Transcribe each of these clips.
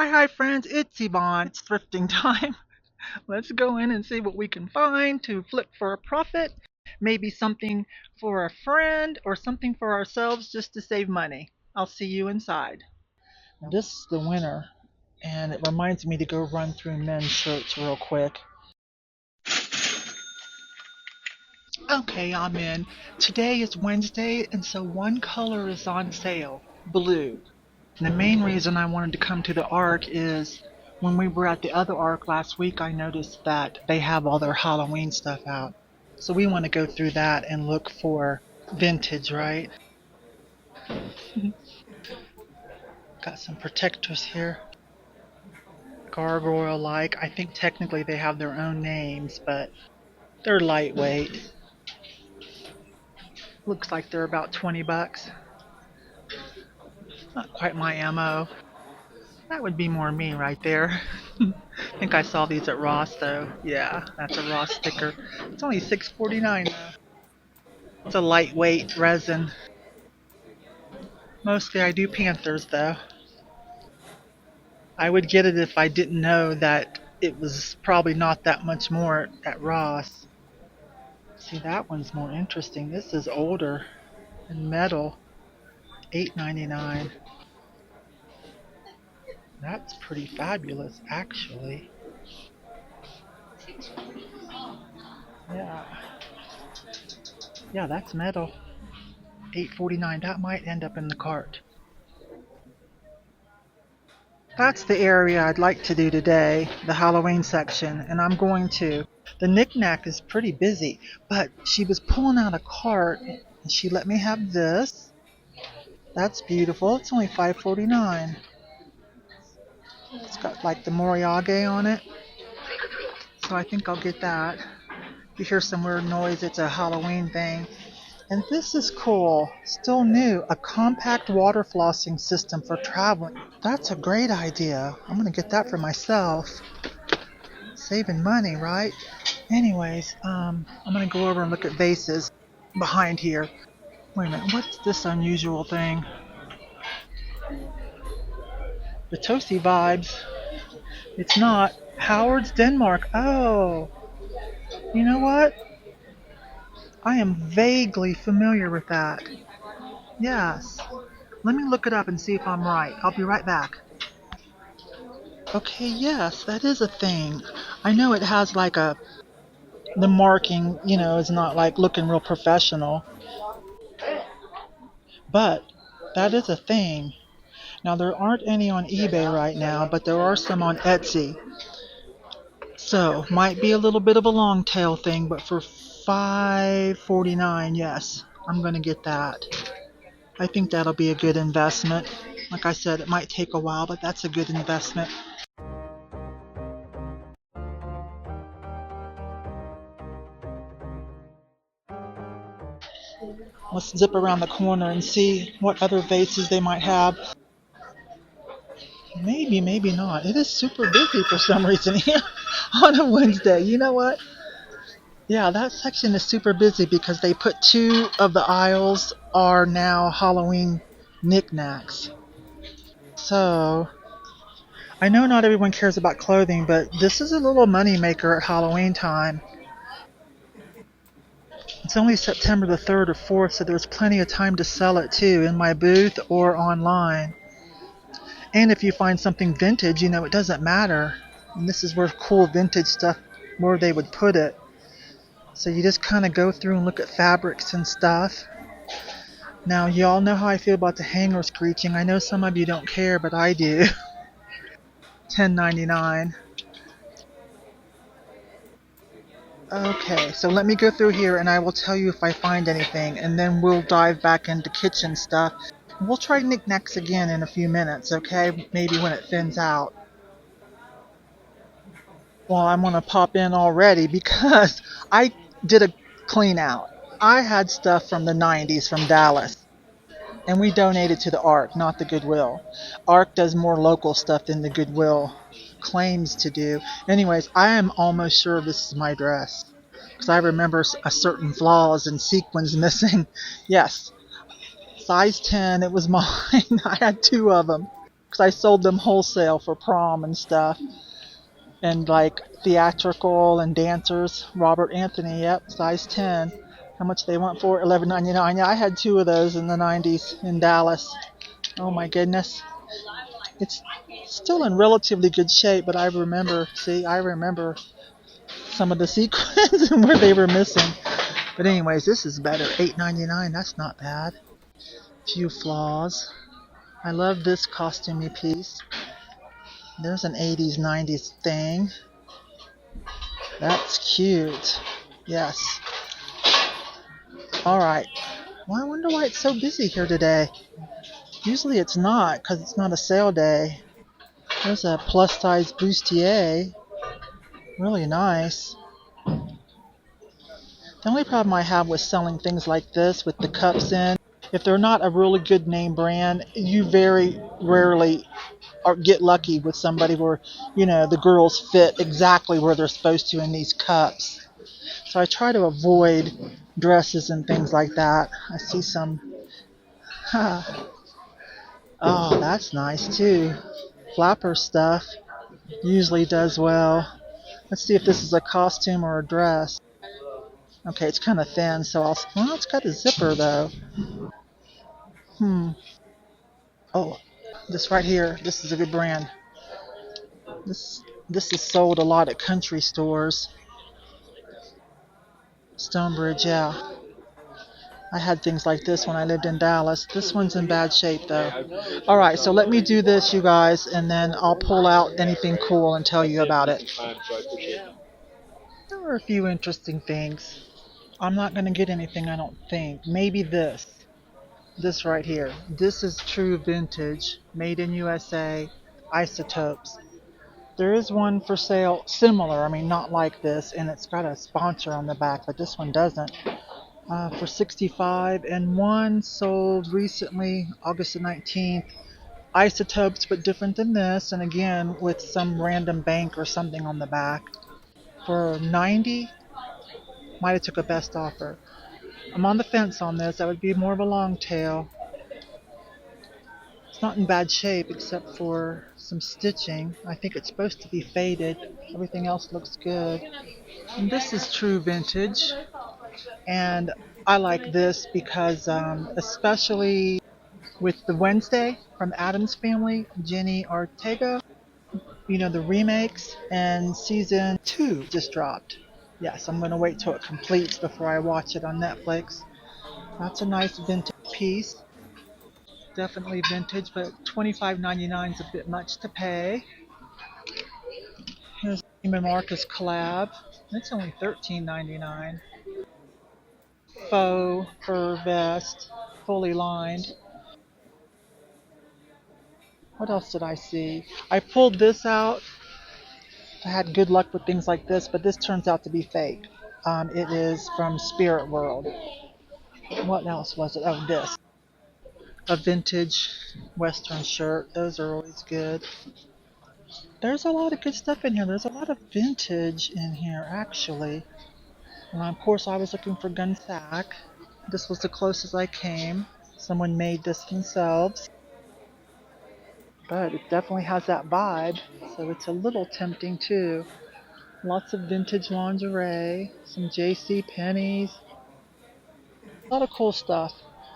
Hi friends, it's Yvon. It's thrifting time. Let's go in and see what we can find to flip for a profit. Maybe something for a friend or something for ourselves just to save money. I'll see you inside. Now, this is the winter, and it reminds me to go run through men's shirts real quick. Okay, I'm in. Today is Wednesday, and so one color is on sale, blue. And the main reason I wanted to come to the Ark is when we were at the other Ark last week, I noticed that they have all their Halloween stuff out. So we want to go through that and look for vintage, right? Got some protectors here. Gargoyle-like. I think technically they have their own names, but they're lightweight. Looks like they're about 20 bucks. Not quite my MO. That would be more me right there. I think I saw these at Ross though. Yeah, that's a Ross sticker. It's only $6.49 though. It's a lightweight resin. Mostly I do Panthers though. I would get it if I didn't know that it was probably not that much more at Ross. See, that one's more interesting. This is older and metal. $8.99. That's pretty fabulous actually. Yeah. Yeah, that's metal. $8.49. That might end up in the cart. That's the area I'd like to do today, the Halloween section, and I'm going to. The knickknack is pretty busy, but she was pulling out a cart and she let me have this. That's beautiful. It's only $5.49. It's got like the Moriage on it, so I think I'll get that. If you hear some weird noise, it's a Halloween thing. And this is cool, still new, a compact water flossing system for traveling. That's a great idea. I'm gonna get that for myself. Saving money, right? Anyways, I'm gonna go over and look at vases behind here. Wait a minute, what's this unusual thing? The Toasty vibes. It's not. Howard's Denmark. Oh, you know what? I am vaguely familiar with that. Yes. Let me look it up and see if I'm right. I'll be right back. Okay, yes, that is a thing. I know it has like the marking, is not like looking real professional. But that is a thing. Now there aren't any on eBay right now, but there are some on Etsy. So might be a little bit of a long tail thing, but for $5.49, yes, I'm gonna get that. I think that'll be a good investment. Like I said, it might take a while, but that's a good investment. Let's zip around the corner and see what other vases they might have. Maybe, maybe not. It is super busy for some reason here on a Wednesday. You know what? Yeah, that section is super busy because they put two of the aisles are now Halloween knickknacks. So, I know not everyone cares about clothing, but this is a little money maker at Halloween time. It's only September the 3rd or 4th, so there's plenty of time to sell it too, in my booth or online. And if you find something vintage, it doesn't matter. And this is where cool vintage stuff, where they would put it. So you just kind of go through and look at fabrics and stuff. Now, y'all know how I feel about the hanger screeching. I know some of you don't care, but I do. $10.99. Okay, so let me go through here and I will tell you if I find anything, and then we'll dive back into kitchen stuff. We'll try knickknacks again in a few minutes, okay? Maybe when it thins out. Well, I'm going to pop in already because I did a clean out. I had stuff from the 90s from Dallas, and we donated to the Ark, not the Goodwill. Ark does more local stuff than the Goodwill claims to do. Anyways, I am almost sure this is my dress because I remember a certain flaws and sequins missing. Yes, size 10, it was mine. I had two of them. because I sold them wholesale for prom and stuff. And like theatrical and dancers. Robert Anthony, yep, size 10. How much they want for it? $11.99. Yeah, I had two of those in the 90s in Dallas. Oh my goodness. It's still in relatively good shape, but I remember some of the sequins and where they were missing. But anyways, this is better. $8.99. That's not bad. Few flaws. I love this costumey piece. There's an 80s, 90s thing. That's cute. Yes. All right. Well, I wonder why it's so busy here today. Usually it's not, because it's not a sale day. There's a plus size bustier. Really nice. The only problem I have with selling things like this with the cups in, if they're not a really good name brand, you very rarely or get lucky with somebody where, the girls fit exactly where they're supposed to in these cups. So I try to avoid dresses and things like that. I see some. Oh, that's nice too. Flapper stuff usually does well. Let's see if this is a costume or a dress. Okay, it's kind of thin, so well, it's got a zipper though. Oh, this right here. This is a good brand. This is sold a lot at country stores. Stonebridge, yeah. I had things like this when I lived in Dallas. This one's in bad shape though. Alright, so let me do this, you guys, and then I'll pull out anything cool and tell you about it. There were a few interesting things. I'm not going to get anything, I don't think. Maybe this. This right here. This is true vintage, made in USA, isotopes. There is one for sale similar, I mean not like this, and it's got a sponsor on the back, but this one doesn't. For $65, and one sold recently, August the 19th. Isotopes, but different than this, and again with some random bank or something on the back. For $90, might have took a best offer. I'm on the fence on this. That would be more of a long tail. It's not in bad shape except for some stitching. I think it's supposed to be faded. Everything else looks good. And this is true vintage. And I like this because especially with the Wednesday from Addams Family, Jenny Ortega, the remakes, and season 2 just dropped. Yes, I'm going to wait till it completes before I watch it on Netflix. That's a nice vintage piece. Definitely vintage, but $25.99 is a bit much to pay. Here's Neiman Marcus collab. It's only $13.99. Faux fur vest, fully lined. What else did I see? I pulled this out. I had good luck with things like this, but this turns out to be fake. It is from Spirit World. What else was it? Oh, this. A vintage Western shirt. Those are always good. There's a lot of good stuff in here. There's a lot of vintage in here, actually. And of course, I was looking for Gunsack. This was the closest I came. Someone made this themselves. But it definitely has that vibe, so it's a little tempting too. Lots of vintage lingerie, some J.C. Penney's, a lot of cool stuff.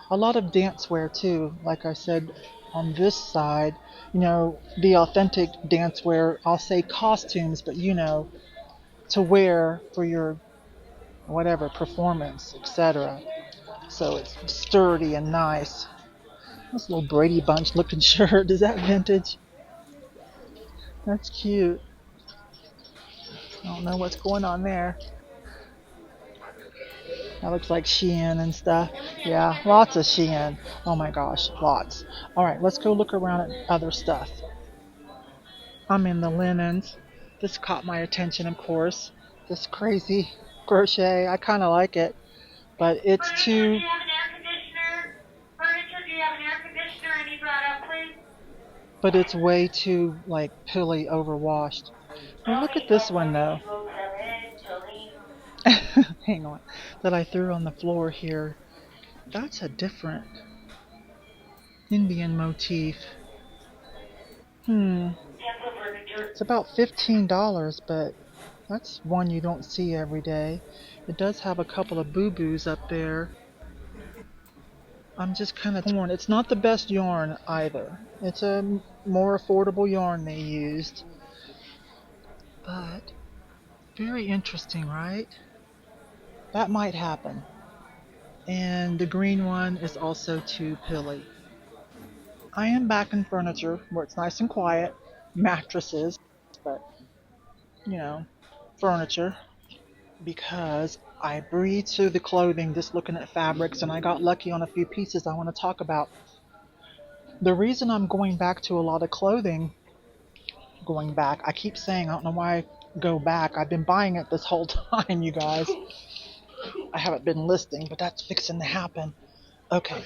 A lot of dance wear too, like I said on this side. The authentic dance wear, I'll say costumes, but to wear for your whatever performance, etc. So it's sturdy and nice. This little Brady Bunch looking shirt, is that vintage? That's cute. I don't know what's going on there. That looks like Shein and stuff. Yeah, lots of Shein. Oh my gosh, lots. Alright, let's go look around at other stuff. I'm in the linens. This caught my attention, of course. This crazy crochet. I kind of like it. But it's too... But it's way too, pilly overwashed. Now look at this one, though. Hang on. That I threw on the floor here. That's a different Indian motif. Hmm. It's about $15, but that's one you don't see every day. It does have a couple of boo-boos up there. I'm just kind of torn. It's not the best yarn either. It's a more affordable yarn they used. But very interesting, right? That might happen. And the green one is also too pilly. I am back in furniture where it's nice and quiet. Mattresses, but you know, furniture. Because I breathe through the clothing just looking at fabrics, and I got lucky on a few pieces I want to talk about. The reason I'm going back to a lot of clothing, going back, I keep saying, I don't know why I go back. I've been buying it this whole time, you guys. I haven't been listing, but that's fixing to happen. Okay,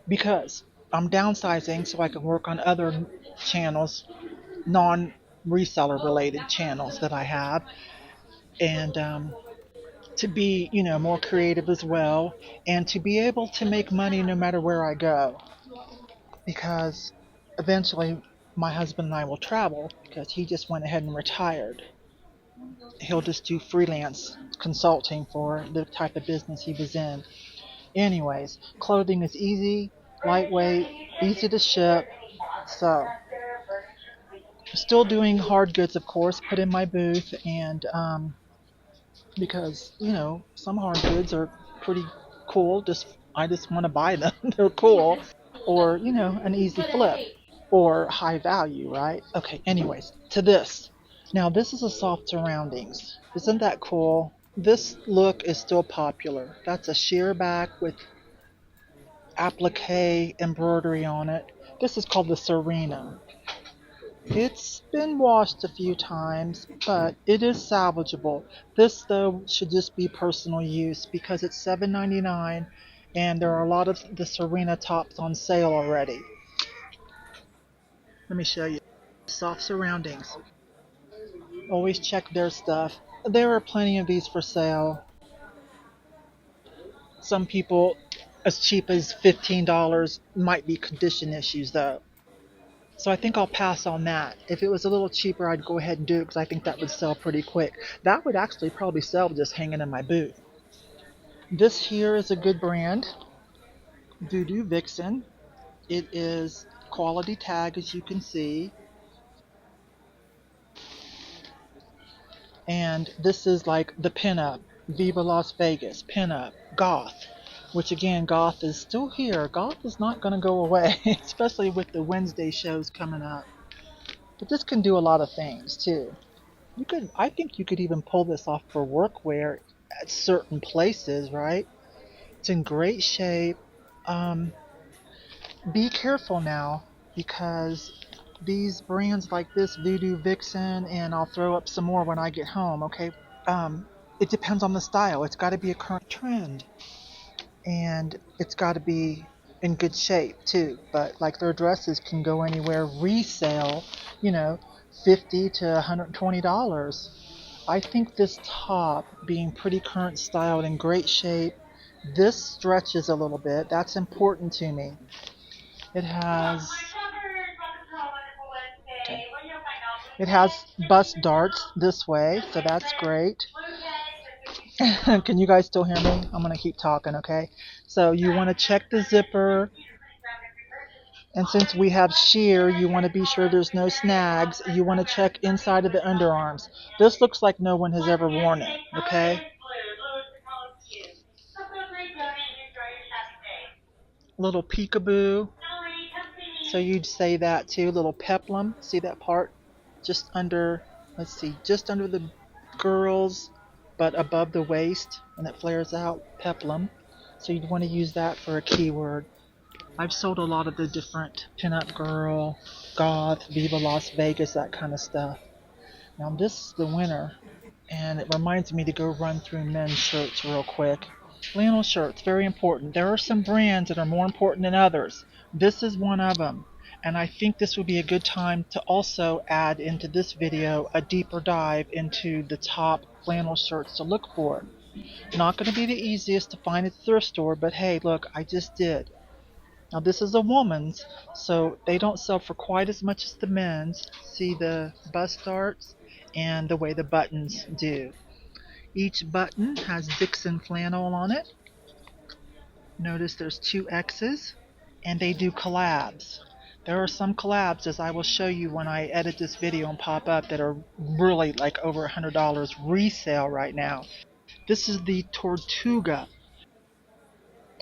because I'm downsizing so I can work on other channels, non reseller related channels that I have, and to be, more creative as well, and to be able to make money no matter where I go. Because eventually my husband and I will travel because he just went ahead and retired. He'll just do freelance consulting for the type of business he was in. Anyways, clothing is easy, lightweight, easy to ship. So, still doing hard goods, of course, put in my booth, and because some hard goods are pretty cool. I just want to buy them. They're cool, or an easy flip, or high value, right? Okay. Anyways, to this. Now this is a soft surroundings. Isn't that cool? This look is still popular. That's a sheer back with applique embroidery on it. This is called the Serena. It's been washed a few times, but it is salvageable. This, though, should just be personal use because it's $7.99 and there are a lot of the Serena tops on sale already. Let me show you. Soft surroundings. Always check their stuff. There are plenty of these for sale. Some people, as cheap as $15, might be condition issues, though. So I think I'll pass on that. If it was a little cheaper, I'd go ahead and do it because I think that would sell pretty quick. That would actually probably sell just hanging in my booth. This here is a good brand, Voodoo Vixen. It is quality tag, as you can see. And this is like the pinup, Viva Las Vegas, pinup, goth. Which again, goth is still here. Goth is not going to go away, especially with the Wednesday shows coming up. But this can do a lot of things too. I think you could even pull this off for workwear at certain places, right? It's in great shape. Um, be careful now because these brands like this, Voodoo Vixen, and I'll throw up some more when I get home, okay? It depends on the style. It's got to be a current trend. And it's got to be in good shape too. But like their dresses can go anywhere resale, you know, $50 to $120. I think this top, being pretty current styled in great shape, this stretches a little bit. That's important to me. It has okay. It has bust darts this way, so that's great. Can you guys still hear me? I'm going to keep talking, okay? So you want to check the zipper. And since we have sheer, you want to be sure there's no snags. You want to check inside of the underarms. This looks like no one has ever worn it, okay? Little peekaboo. So you'd say that too. Little peplum. See that part? Just under, let's see, just under the girls, but above the waist, and it flares out. Peplum. So you'd want to use that for a keyword. I've sold a lot of the different pinup girl, goth, Viva Las Vegas, that kind of stuff. Now this is the winter, and it reminds me to go run through men's shirts real quick. Flannel shirts, very important. There are some brands that are more important than others. This is one of them. And I think this would be a good time to also add into this video a deeper dive into the top flannel shirts to look for. Not going to be the easiest to find at the thrift store, but hey, look, I just did. Now this is a woman's, so they don't sell for quite as much as the men's. See the bust darts and the way the buttons do. Each button has Dixon flannel on it. Notice there's two X's, and they do collabs. There are some collabs, as I will show you when I edit this video and pop up, that are really like over $100 resale right now. This is the Tortuga.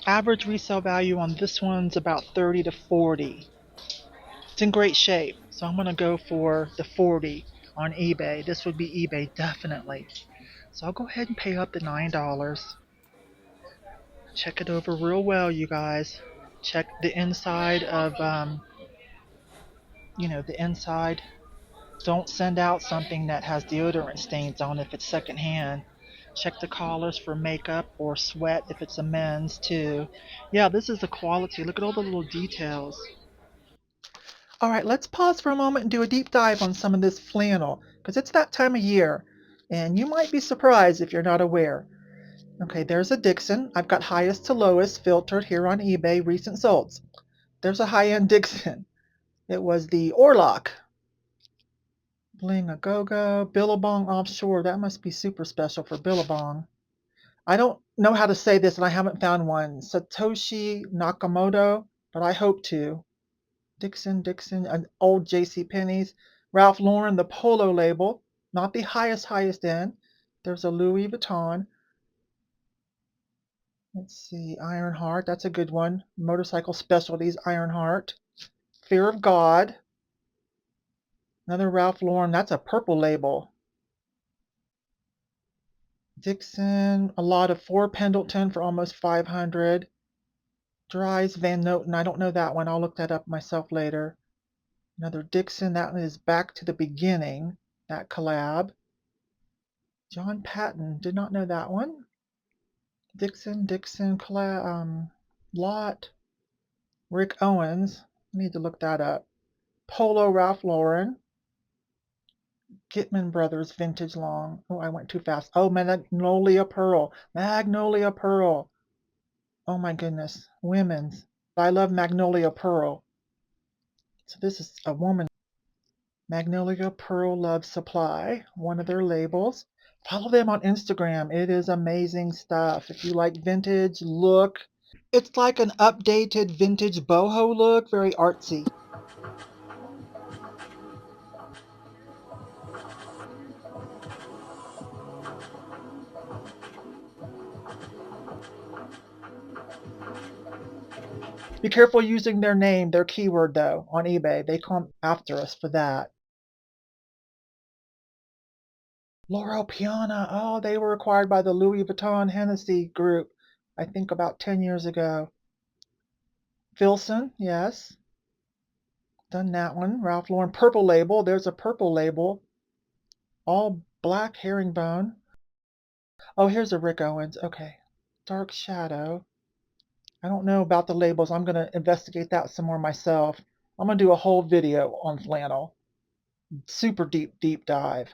Average resale value on this one's about 30 to 40. It's in great shape, so I'm going to go for the 40 on eBay. This would be eBay definitely. So I'll go ahead and pay up the $9. Check it over real well, you guys. Check the inside of, the inside. Don't send out something that has deodorant stains on if it's secondhand. Check the collars for makeup or sweat if it's a men's too. Yeah, this is the quality. Look at all the little details. All right, let's pause for a moment and do a deep dive on some of this flannel because it's that time of year and you might be surprised if you're not aware. Okay, there's a Dixon. I've got highest to lowest filtered here on eBay, recent solds. There's a high-end Dixon. It was the Orlock. Bling a Go-Go, Billabong Offshore. That must be super special for Billabong. I don't know how to say this and I haven't found one. Satoshi Nakamoto, but I hope to. Dixon, an old J.C. Penney's. Ralph Lauren, the Polo label. Not the highest end. There's a Louis Vuitton. Let's see, Ironheart, that's a good one. Motorcycle Specialties, Ironheart. Fear of God. Another Ralph Lauren, that's a purple label. Dixon, a lot of Fort Pendleton for almost 500. Dries Van Noten, I don't know that one. I'll look that up myself later. Another Dixon, that one is Back to the Beginning, that collab. John Patton, did not know that one. Dixon collab, Lot. Rick Owens, I need to look that up. Polo Ralph Lauren. Gitman Brothers Vintage Long. Oh, I went too fast. Oh, Magnolia Pearl. Magnolia Pearl. Oh my goodness. Women's. I love Magnolia Pearl. So this is a woman. Magnolia Pearl Love Supply. One of their labels. Follow them on Instagram. It is amazing stuff. If you like vintage look. It's like an updated vintage boho look. Very artsy. Be careful using their name, their keyword though, on eBay. They come after us for that. Loro Piana. Oh, they were acquired by the Louis Vuitton Hennessy group, I think about 10 years ago. Filson, yes. Done that one. Ralph Lauren purple label. There's a purple label. All black herringbone. Oh, here's a Rick Owens. Okay. Dark Shadow. I don't know about the labels. I'm going to investigate that some more myself. I'm going to do a whole video on flannel. Super deep dive.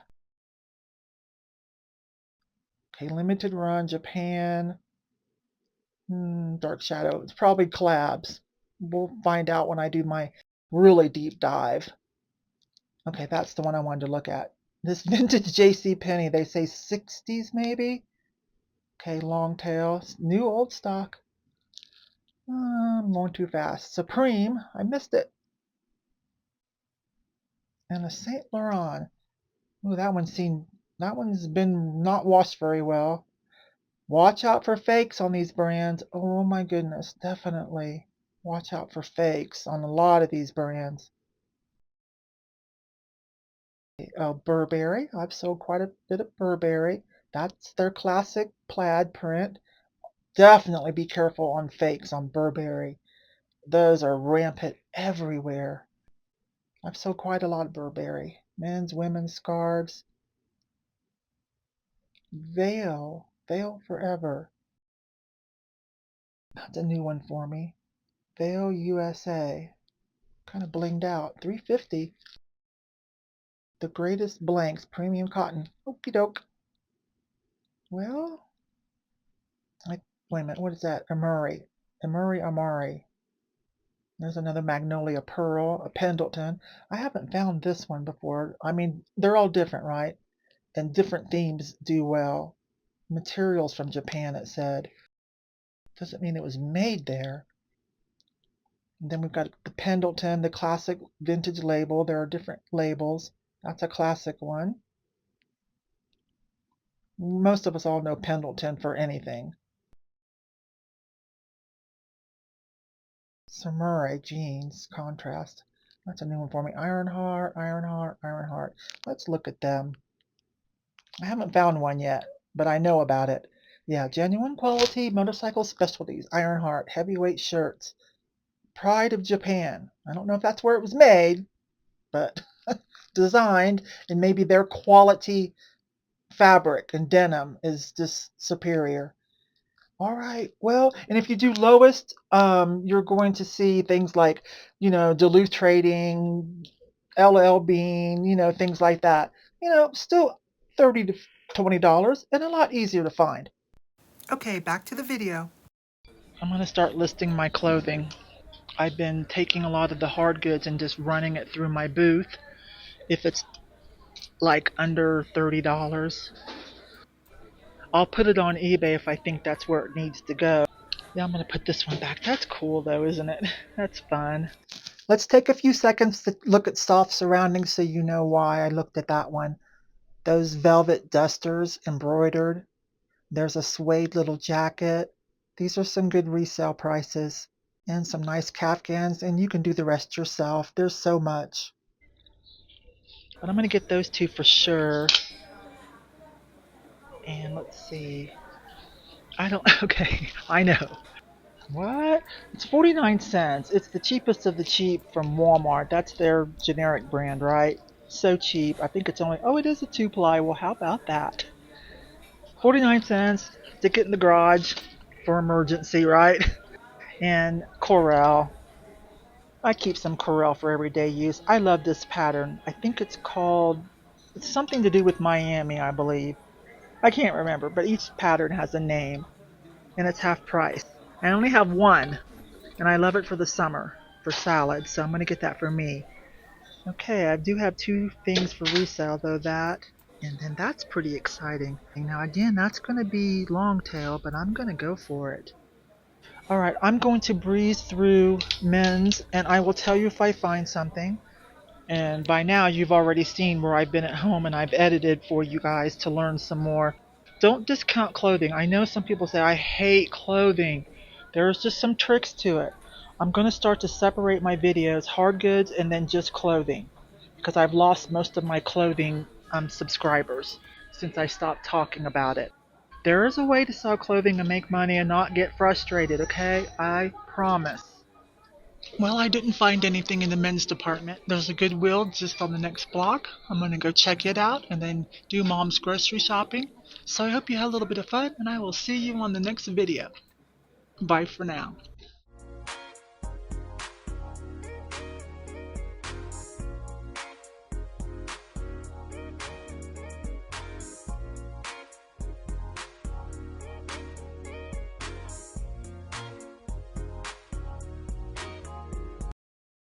Okay, limited run, Japan. Dark Shadow. It's probably collabs. We'll find out when I do my really deep dive. Okay, that's the one I wanted to look at. This vintage J.C. Penney, they say 60s maybe? Okay, long tail. New old stock. I'm going too fast. Supreme, I missed it. And a Saint Laurent. Ooh, that one's been not washed very well. Watch out for fakes on these brands. Oh my goodness, definitely. Watch out for fakes on a lot of these brands. Burberry. I've sold quite a bit of Burberry. That's their classic plaid print. Definitely be careful on fakes on Burberry. Those are rampant everywhere. I've sold quite a lot of Burberry. Men's, women's scarves. Veil Forever. That's a new one for me. Veil USA. Kind of blinged out. 350. The Greatest Blanks Premium Cotton. Okie doke. Well, wait a minute. What is that? Amari. Amari. There's another Magnolia Pearl, a Pendleton. I haven't found this one before. I mean, they're all different, right? And different themes do well. Materials from Japan, it said. Doesn't mean it was made there. And then we've got the Pendleton, the classic vintage label. There are different labels. That's a classic one. Most of us all know Pendleton for anything. Samurai jeans, contrast. That's a new one for me. Ironheart, Ironheart, Ironheart. Let's look at them. I haven't found one yet, but I know about it. Yeah, genuine quality motorcycle specialties. Ironheart, heavyweight shirts. Pride of Japan. I don't know if that's where it was made, but designed, and maybe their quality fabric and denim is just superior. All right. Well, and if you do lowest, you're going to see things like, Duluth Trading, LL Bean, things like that. Still $30 to $20 and a lot easier to find. Okay, back to the video. I'm going to start listing my clothing. I've been taking a lot of the hard goods and just running it through my booth. If it's like under $30, I'll put it on eBay if I think that's where it needs to go. Yeah, I'm going to put this one back. That's cool though, isn't it? That's fun. Let's take a few seconds to look at soft surroundings so you know why I looked at that one. Those velvet dusters embroidered. There's a suede little jacket. These are some good resale prices. And some nice Kafgans, and you can do the rest yourself. There's so much. But I'm going to get those two for sure. And let's see. Okay, I know. What? It's 49 cents. It's the cheapest of the cheap from Walmart. That's their generic brand, right? So cheap. I think it's only, oh, it is a 2-ply. Well, how about that? 49 cents. Stick it in the garage for emergency, right? And Corel. I keep some Corel for everyday use. I love this pattern. I think it's something to do with Miami, I believe. I can't remember, but each pattern has a name, and it's half price. I only have one, and I love it for the summer, for salad, so I'm going to get that for me. Okay, I do have two things for resale, though, and then that's pretty exciting. Now, again, that's going to be long tail, but I'm going to go for it. Alright, I'm going to breeze through men's, and I will tell you if I find something. And by now you've already seen where I've been at home and I've edited for you guys to learn some more. Don't discount clothing. I know some people say I hate clothing. There's just some tricks to it. I'm going to start to separate my videos, hard goods and then just clothing. Because I've lost most of my clothing subscribers since I stopped talking about it. There is a way to sell clothing and make money and not get frustrated, okay? I promise. Well, I didn't find anything in the men's department. There's a Goodwill just on the next block. I'm going to go check it out and then do mom's grocery shopping. So I hope you had a little bit of fun, and I will see you on the next video. Bye for now.